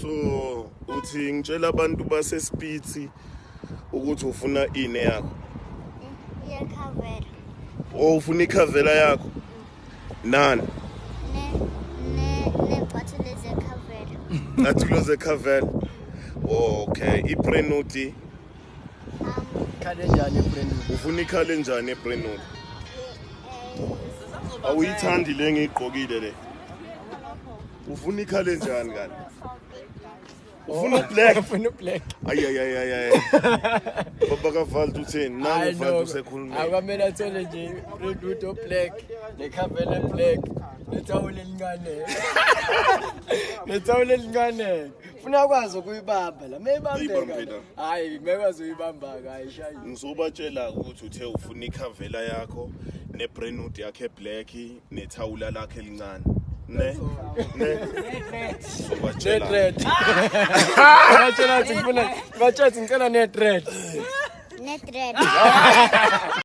So uthi ngitshela abantu basespeed ukuthi ufuna ine yakho. Yakhavela. Oh ufuna ikhavela yakho. Nani? Ne bottle ezekhavela. Athi close khavela. Okay, iprenuti. Khale njani eBrandwood? Ufuna ikhale njani eprenuti? Awuyithandi le ngigqokile le. Ufuna ikhale njani kanti? Ufuna black. Ufuna black. Ay. Baba ka Valdo utheni? Nani Valdo usekhuluma. Akwamele athole nje Brandwood black, nekhavela black, nethawula elingane. Nethawula elingane. Funa kwazi ukuyibamba la. Meyibambeka. Hayi, mekwazi uyibamba hayi shayi. Ngizobatshela ukuthi uthe ufuna ikhavela yakho neBrandwood yakhe black nethawula lakhe elincane. Ne. Sobatshela. Red. Batshela ngicela net red. Net red.